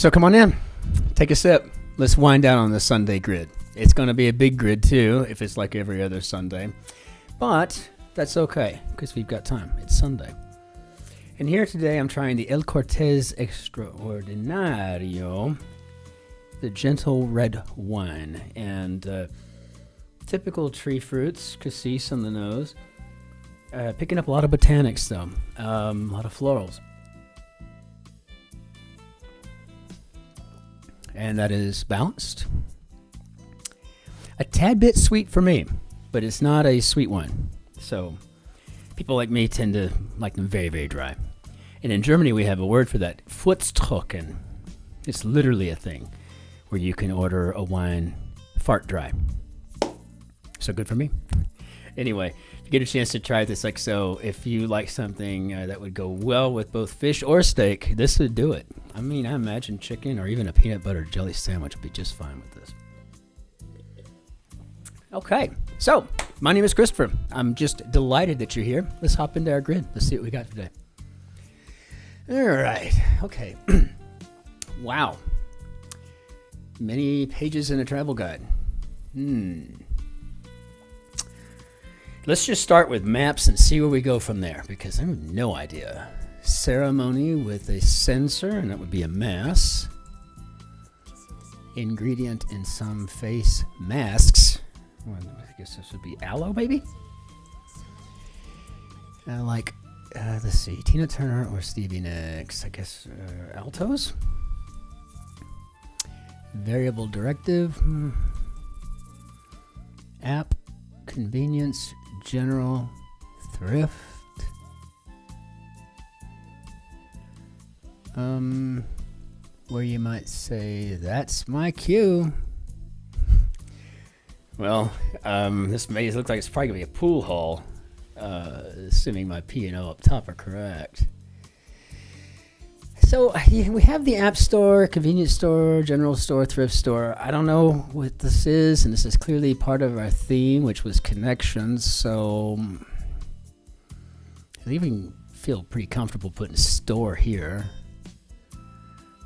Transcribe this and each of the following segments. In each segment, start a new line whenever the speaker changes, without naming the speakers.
So come on in, take a sip. Let's wind down on the Sunday grid. It's going to be a big grid too, if it's like every other Sunday. But that's okay, because we've got time. It's Sunday. And here today I'm trying the El Cortez Extraordinario, the gentle red wine. And typical tree fruits, cassis on the nose. Picking up a lot of botanics though, a lot of florals. And that is balanced. A tad bit sweet for me, but it's not a sweet wine. So people like me tend to like them very, very dry. And in Germany, we have a word for that, furztrocken. It's literally a thing where you can order a wine fart dry. So good for me. Anyway, if you get a chance to try this XO, if you like something that would go well with both fish or steak, this would do it. I mean, I imagine chicken or even a peanut butter jelly sandwich would be just fine with this. Okay, so my name is Christopher. I'm just delighted that you're here. Let's hop into our grid. Let's see what we got today. All right, okay. Wow. Many pages in a travel guide. Let's just start with maps and see where we go from there, because I have no idea. Ceremony with a censer, and that would be a mass. Ingredient in some face masks. Well, I guess this would be aloe, maybe? Let's see, Tina Turner or Stevie Nicks. I guess altos? Variable directive. App. Convenience. General. Thrift. Where you might say, that's my cue. Well, this maze looks like it's probably going to be a pool hall, assuming my P&O up top are correct. So we have the app store, convenience store, general store, thrift store. I don't know what this is, and this is clearly part of our theme, which was connections. So I even feel pretty comfortable putting store here.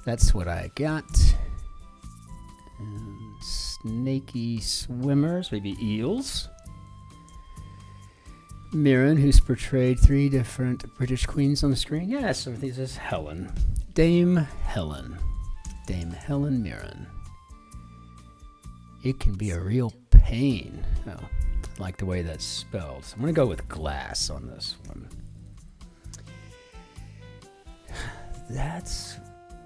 That's what I got. And snaky swimmers, maybe eels. Mirren, who's portrayed 3 different British queens on the screen. Yes, so this is Helen. Dame Helen. Dame Helen Mirren. It can be a real pain. Oh, I like the way that's spelled. So I'm going to go with glass on this one. That's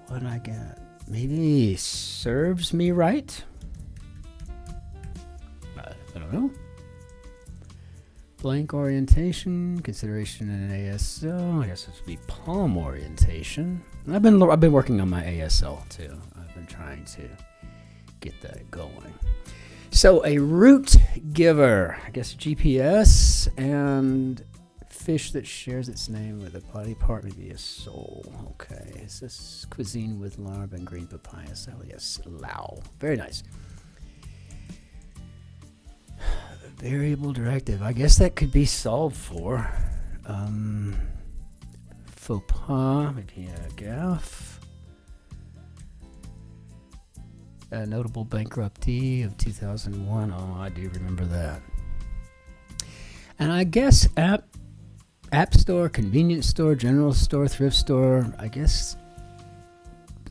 what I got. Maybe serves me right? I don't know. Blank orientation, consideration in an ASL. I guess this would be palm orientation. I've been working on my ASL too. I've been trying to get that going. So a route giver, I guess GPS, and fish that shares its name with a body part, maybe a soul. Okay, is this cuisine with larb and green papaya? So yes, Lao. Very nice. Variable directive. I guess that could be solved for. Faux pas, maybe a gaffe. A notable bankruptcy of 2001. Oh, I do remember that. And I guess app store, convenience store, general store, thrift store. I guess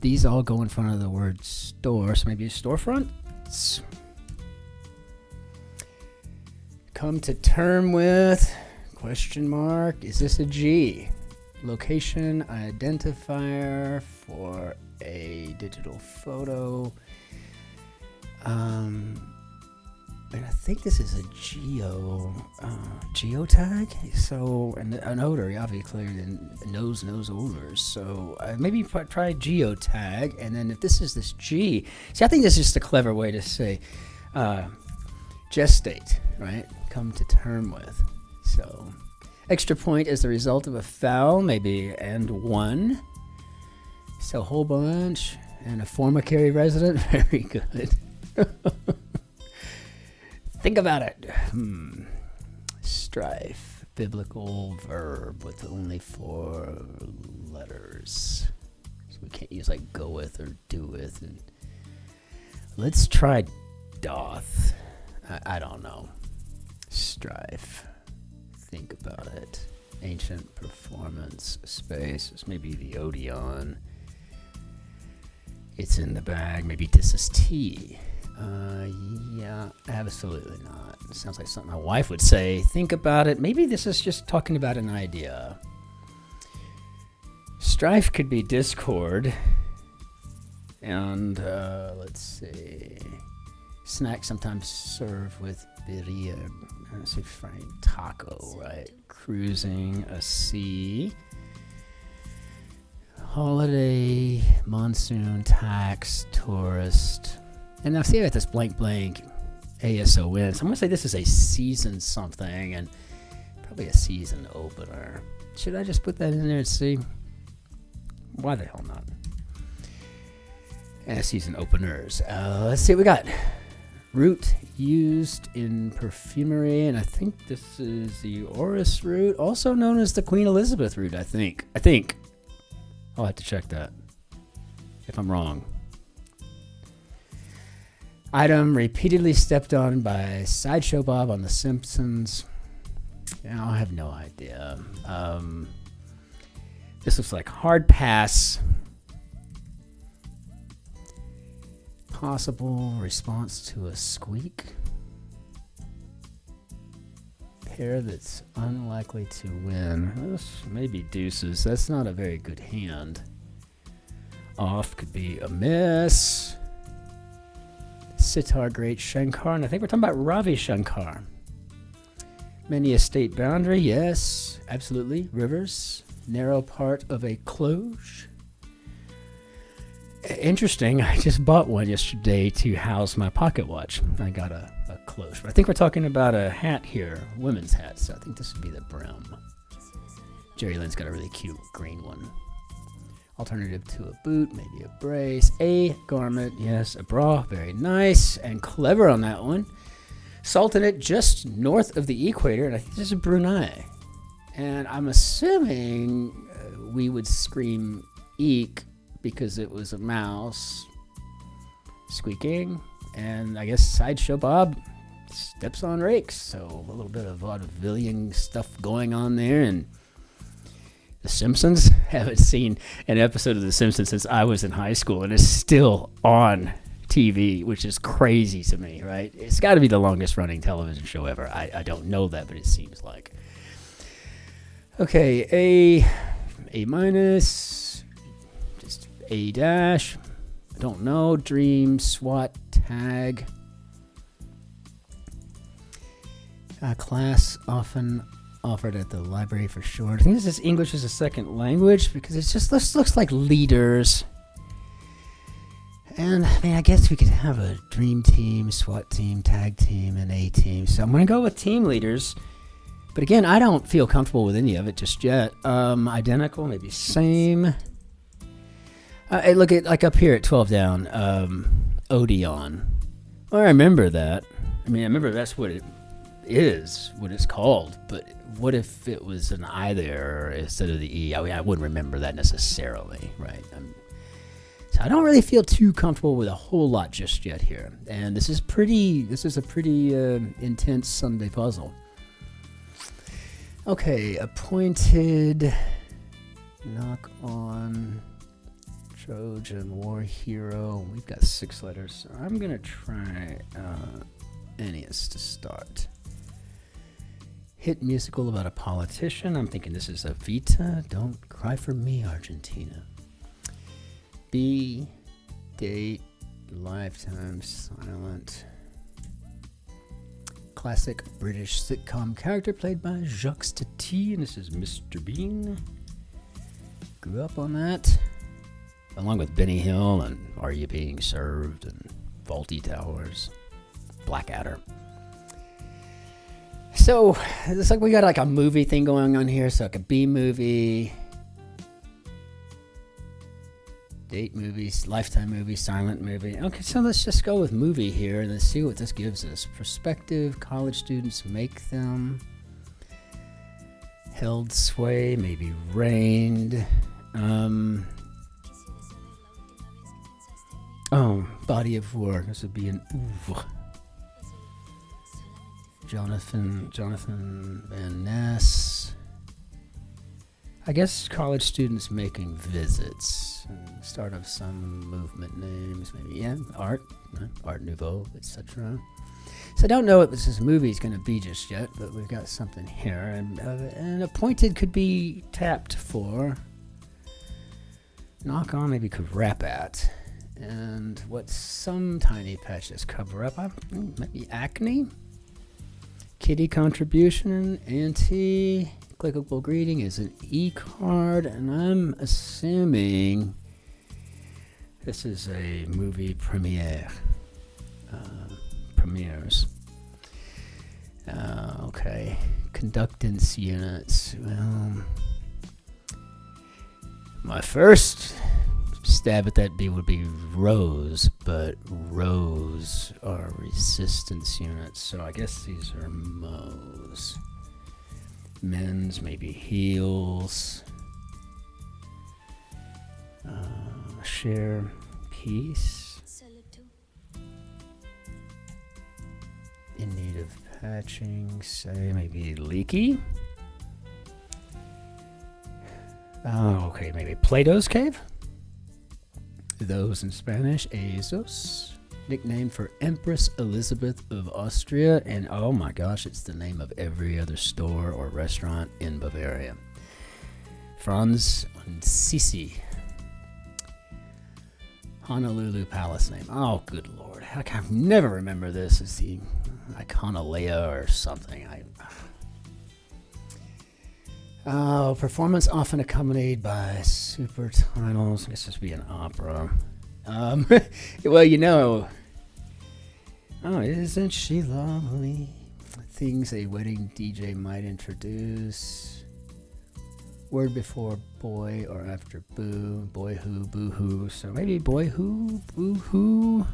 these all go in front of the word store. So maybe a storefront. Come to term with, question mark, is this a G? Location identifier for a digital photo. And I think this is a geotag. So an odor, obviously, knows odors. So maybe try geotag, and then if this is this G, see, I think this is just a clever way to say gestate, right? Come to term with. So extra point as the result of a foul, maybe and one. So whole bunch and a former Cary resident. Very good. Think about it. Strife, biblical verb with only 4 letters. We can't use like go with or do with. And let's try doth. I don't know. Strife. Think about it. Ancient performance space. This may be the Odeon. It's in the bag. Maybe this is tea. Yeah, absolutely not. It sounds like something my wife would say. Think about it. Maybe this is just talking about an idea. Strife could be discord. And let's see. Snack sometimes served with birria. Let's see, fried taco, right? Cruising a sea. Holiday, monsoon, tax, tourist. And now see I got this blank ASON. So I'm going to say this is a season something and probably a season opener. Should I just put that in there and see? Why the hell not? And season openers. Let's see what we got. Root used in perfumery, and I think this is the orris root, also known as the Queen Elizabeth root, I think. I'll have to check that if I'm wrong. Item repeatedly stepped on by Sideshow Bob on The Simpsons. Yeah, I have no idea. This looks like hard pass. Possible response to a squeak. Pair that's unlikely to win. This may be deuces. That's not a very good hand. Off could be a miss. Sitar great Shankar, and I think we're talking about Ravi Shankar. Many a state boundary, yes, absolutely. Rivers, narrow part of a cloche. Interesting, I just bought one yesterday to house my pocket watch. I got a cloche, but I think we're talking about a hat here, women's hat, so I think this would be the brim. Jerry Lynn's got a really cute green one. Alternative to a boot, maybe a brace, a garment, yes, a bra, very nice and clever on that one. Salted it just north of the equator, and I think this is Brunei. And I'm assuming we would scream eek because it was a mouse squeaking, and I guess Sideshow Bob steps on rakes, so a little bit of vaudevillian stuff going on there. And The Simpsons, haven't seen an episode of The Simpsons since I was in high school, and it's still on TV, which is crazy to me, right? It's got to be the longest running television show ever. I don't know that, but it seems like. Okay, A minus, just A dash, I don't know, dream, SWAT, tag. Class often offered at the library for short. I think this is English as a second language because it just looks like leaders. And I mean, I guess we could have a dream team, SWAT team, tag team, and A team. So I'm going to go with team leaders. But again, I don't feel comfortable with any of it just yet. Identical, maybe same. Look at like up here at 12 down, Odeon. Well, I remember that. I mean, I remember that's what it is, what it's called. But what if it was an I there instead of the E? I mean, I wouldn't remember that necessarily, right? So I don't really feel too comfortable with a whole lot just yet here. And this is a pretty intense Sunday puzzle. Okay, appointed, knock on, Trojan war hero. We've got 6 letters, so I'm gonna try Ennius to start. Hit musical about a politician. I'm thinking this is Evita. Don't cry for me, Argentina. B, date, lifetime, silent. Classic British sitcom character played by Jacques Tati, and this is Mr. Bean. Grew up on that, along with Benny Hill and Are You Being Served and Faulty Towers, Blackadder. So it's like we got like a movie thing going on here, so like a B movie, date movies, lifetime movie, silent movie. Okay, so let's just go with movie here and let's see what this gives us. Prospective college students make them. Held sway, maybe reigned. Oh, body of work. This would be an oeuvre. Jonathan Van Ness. I guess college students making visits. Start of some movement names, maybe. Yeah, art nouveau, etc. So I don't know what this movie is going to be just yet, but we've got something here. And appointed could be tapped for. Knock on maybe could rap at. And what some tiny patches cover up, maybe acne. Kitty contribution, anti-clickable greeting is an e-card, and I'm assuming this is a movie premiere. Premieres. Okay. Conductance units. Well, my first stab at that would be rows, but rows are resistance units, so I guess these are mows. Men's, maybe heels. Share piece. In need of patching, say maybe leaky. Okay, maybe Plato's Cave. Those in Spanish, Azos. Nickname for Empress Elizabeth of Austria. And oh my gosh, it's the name of every other store or restaurant in Bavaria. Franz und Sisi. Honolulu Palace name. Oh, good lord. I can never remember this. It's the Iconolea or something. Performance often accompanied by super titles. I guess this would be an opera. Well, you know. Oh, isn't she lovely? Things a wedding DJ might introduce. Word before boy or after boo. Boy who, boo hoo. So maybe boy who, boo hoo.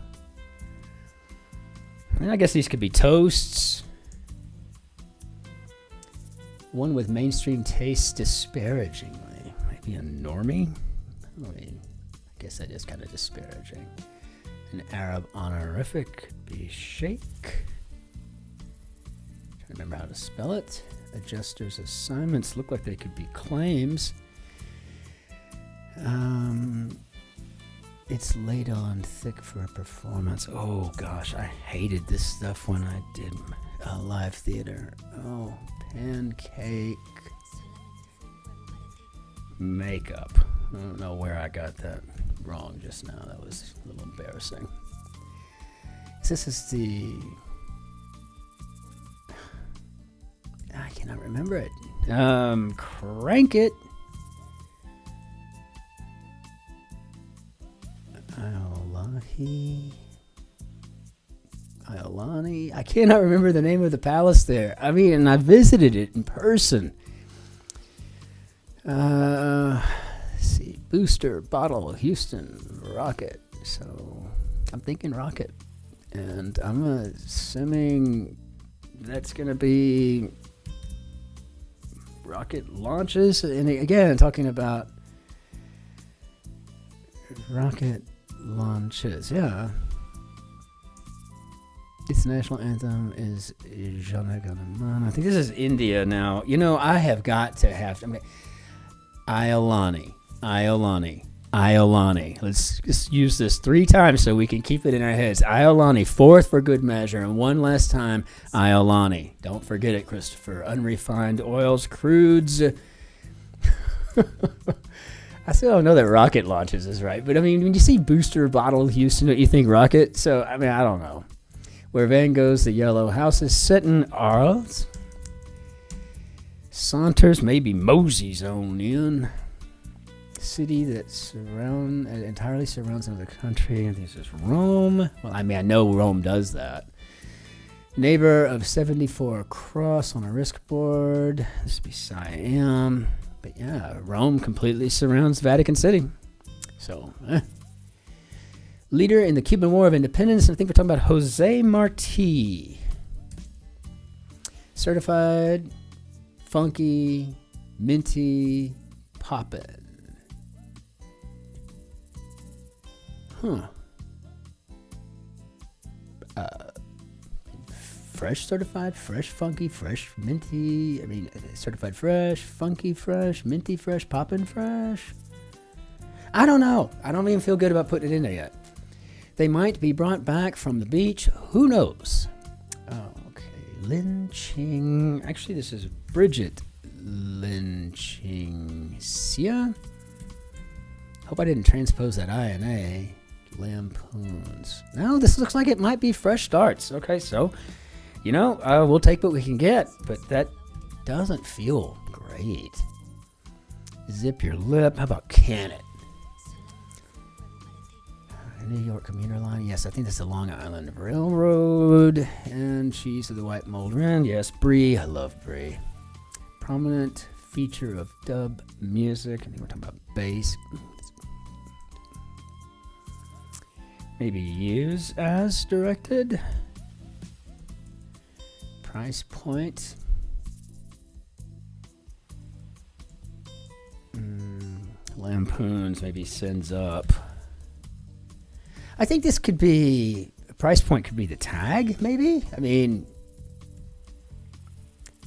And I guess these could be toasts. One with mainstream taste disparagingly. Maybe a normie? I guess that is kind of disparaging. An Arab honorific could be shake. Trying to remember how to spell it. Adjusters' assignments look like they could be claims. It's laid on thick for a performance. Oh gosh, I hated this stuff when I did live theater. Oh, pancake makeup. I don't know where I got that wrong just now. That was a little embarrassing. This is the... I cannot remember it. Crank it. Iolani. I cannot remember the name of the palace there. I mean, and I visited it in person. Let's see. Booster, bottle, Houston, rocket. So I'm thinking rocket. And I'm assuming that's going to be rocket launches. And again, talking about rocket launches. Yeah. Its national anthem is Jana Gana Mana. I think this is India now. You know, I have got to have... Iolani. Let's just use this 3 times so we can keep it in our heads. Iolani, 4th for good measure. And one last time, Iolani. Don't forget it, Christopher. Unrefined oils, crudes. I still don't know that rocket launches is right. But, I mean, when you see booster, bottle, Houston, you think rocket. So, I mean, I don't know. Where Van Gogh's The Yellow House is set in Arles. Saunters, maybe Mosey's own in. City that entirely surrounds another country. I think this is Rome. Well, I mean, I know Rome does that. Neighbor of 74 cross on a risk board. This would be Siam. But yeah, Rome completely surrounds Vatican City. So, Leader in the Cuban War of Independence. I think we're talking about Jose Marti. Certified, funky, minty, poppin'. Huh. fresh certified, fresh funky, fresh minty. I mean, certified fresh, funky fresh, minty fresh, poppin' fresh. I don't know. I don't even feel good about putting it in there yet. They might be brought back from the beach. Who knows? Okay, Lin Ching. Actually, this is Bridget Lin Ching Xia. Hope I didn't transpose that I and A. Lampoons. No, this looks like it might be fresh starts. Okay, so, we'll take what we can get, but that doesn't feel great. Zip your lip. How about can it? New York commuter line. Yes, I think that's the Long Island Railroad. And Cheese of the White Mold Wren. Yes, Brie. I love Brie. Prominent feature of dub music. I think we're talking about bass. Maybe use as directed. Price point. Lampoons maybe sends up. I think this could be, price point could be the tag, maybe? I mean,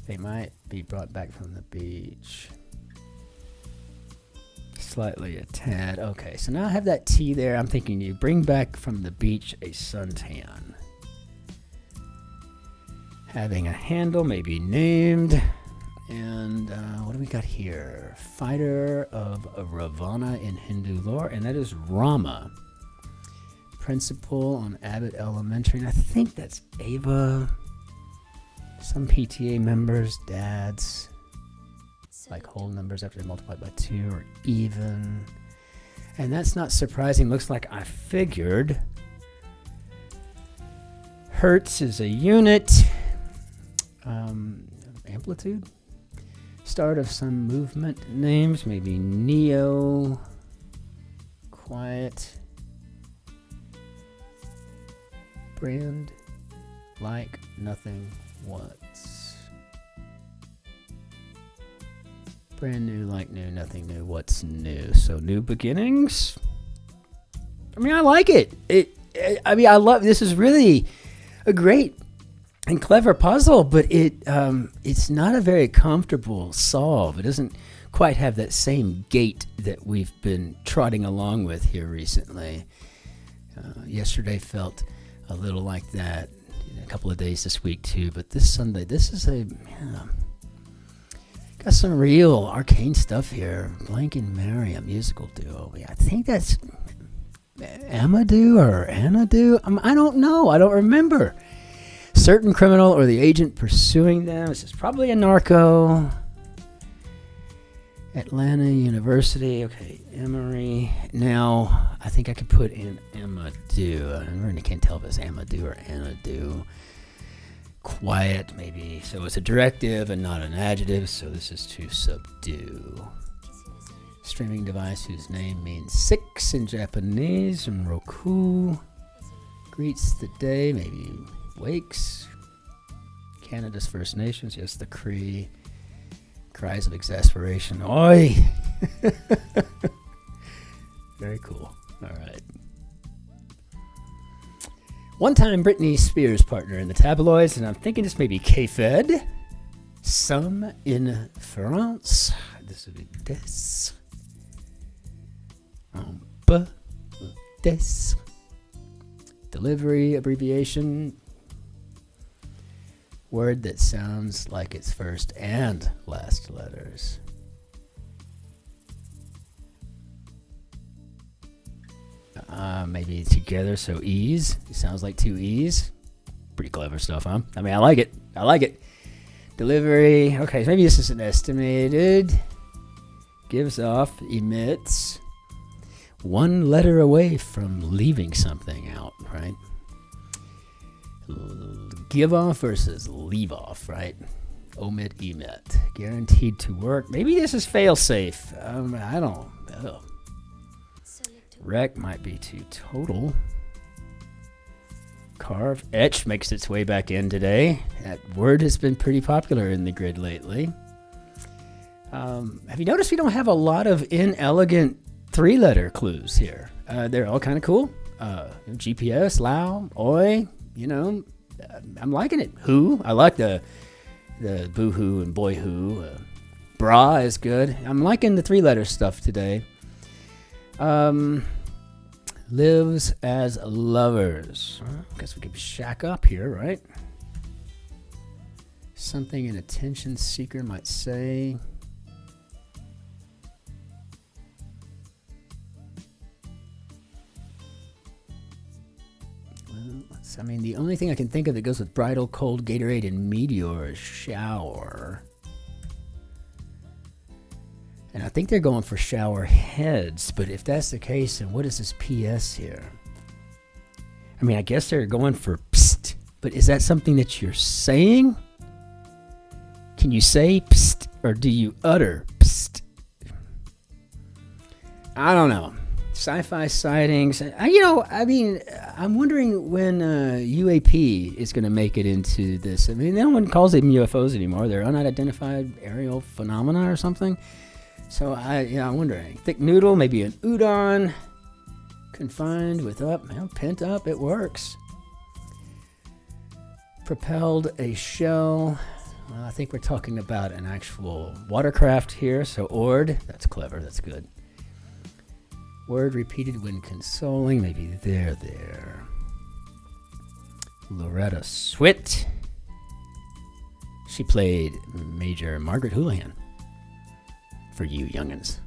they might be brought back from the beach. Slightly a tad. Okay, so now I have that T there. I'm thinking you bring back from the beach a suntan. Having a handle, maybe named. And what do we got here? Fighter of Ravana in Hindu lore, and that is Rama. Principal on Abbott Elementary, and I think that's Ava. Some PTA members, dads. Like whole numbers after they multiply by 2 or even. And that's not surprising. Looks like I figured. Hertz is a unit. Amplitude. Start of some movement names. Maybe Neo. Quiet. Brand. Like nothing once. Brand new, like new, nothing new. What's new? So new beginnings. I mean, I like it. I love. This is really a great and clever puzzle, but it's not a very comfortable solve. It doesn't quite have that same gait that we've been trotting along with here recently. Yesterday felt a little like that. A couple of days this week too, but this Sunday, this is got some real arcane stuff here. Blank and Mary, a musical duo. I think that's Amadou or Anadu. I don't know. I don't remember. Certain criminal or the agent pursuing them. This is probably a narco. Atlanta University. Okay, Emory. Now, I think I could put in Amadou. I really can't tell if it's Amadou or Anadu. Quiet, maybe. So it's a directive and not an adjective, so this is to subdue. Streaming device whose name means 6 in Japanese, and Roku. Greets the day, maybe wakes. Canada's First Nations, yes, the Cree. Cries of exasperation. Oi! Very cool. All right. One-time Britney Spears partner in the tabloids, and I'm thinking this may be K-Fed. Some in France. This would be this. This. Delivery abbreviation. Word that sounds like its first and last letters. Maybe together, so E's. It sounds like 2 E's. Pretty clever stuff, huh? I mean, I like it. I like it. Delivery. Okay, maybe this is an estimated. Gives off, emits. 1 letter away from leaving something out, right? Give off versus leave off, right? Omit, emit. Guaranteed to work. Maybe this is fail safe. I don't know. Rec might be to total. Carve. Etch makes its way back in today. That word has been pretty popular in the grid lately. Have you noticed we don't have a lot of inelegant 3-letter clues here? They're all kind of cool. GPS, Lao, Oi, I'm liking it. Who? I like the boo-hoo and boy-hoo. Bra is good. I'm liking the 3-letter stuff today. Lives as lovers. Guess we could shack up here, right? Something an attention seeker might say. I mean, the only thing I can think of that goes with bridal, cold, Gatorade, and meteor is shower. And I think they're going for shower heads, but if that's the case, then what is this PS here? I mean, I guess they're going for psst, but is that something that you're saying? Can you say psst, or do you utter psst? I don't know. Sci-fi sightings. I'm wondering when UAP is going to make it into this. I mean, no one calls them UFOs anymore. They're unidentified aerial phenomena or something. So I'm wondering. Thick noodle, maybe an udon. Confined with pent up. It works. Propelled a shell. Well, I think we're talking about an actual watercraft here. So oared. That's clever. That's good. Word repeated when consoling. Maybe there. Loretta Swit. She played Major Margaret Houlihan. For you youngins.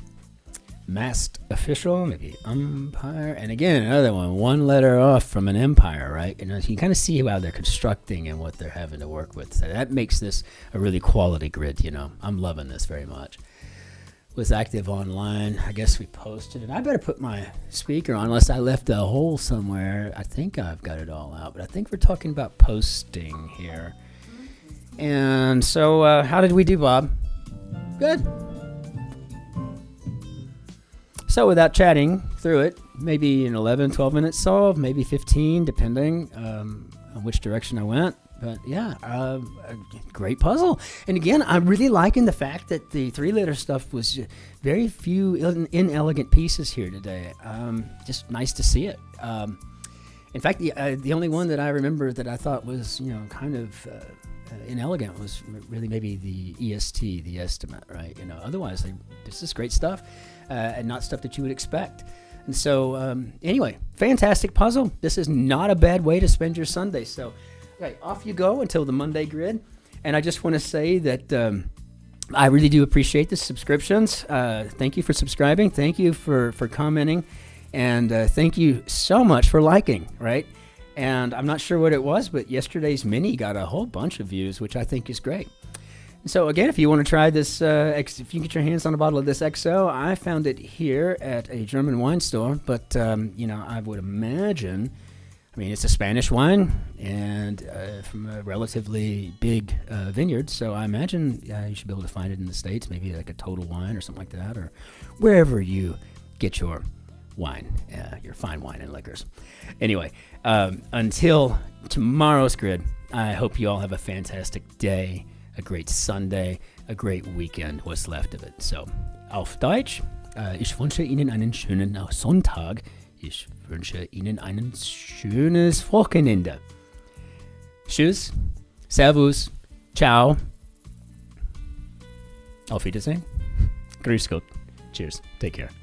Masked official. Maybe umpire. And again, another one letter off from an empire, right? And you can kind of see how they're constructing and what they're having to work with. So that makes this a really quality grid, I'm loving this very much. Was active online. I guess we posted it. I better put my speaker on unless I left a hole somewhere. I think I've got it all out, but I think we're talking about posting here. And so how did we do, Bob? Good. So without chatting through it, maybe an 11, 12 minute solve, maybe 15, depending on which direction I went. But yeah, a great puzzle. And again, I'm really liking the fact that the 3-letter stuff was very few inelegant pieces here today. Just nice to see it. In fact, the only one that I remember that I thought was, kind of inelegant was really maybe the EST, the estimate, right? Otherwise, this is great stuff and not stuff that you would expect. And so anyway, fantastic puzzle. This is not a bad way to spend your Sunday. So okay, off you go until the Monday grid. And I just want to say that I really do appreciate the subscriptions. Thank you for subscribing. Thank you for commenting. And thank you so much for liking, right? And I'm not sure what it was, but yesterday's mini got a whole bunch of views, which I think is great. So again, if you want to try this, if you get your hands on a bottle of this XO, I found it here at a German wine store. But, I would imagine... it's a Spanish wine and from a relatively big vineyard, so I imagine you should be able to find it in the States, maybe like a Total Wine or something like that, or wherever you get your wine, your fine wine and liquors. Anyway, until tomorrow's grid, I hope you all have a fantastic day, a great Sunday, a great weekend, what's left of it. So, auf Deutsch, ich wünsche Ihnen einen schönen Sonntag. Ich wünsche Ihnen ein schönes Wochenende. Tschüss, Servus, Ciao. Auf Wiedersehen. Grüß Gott. Cheers. Take care.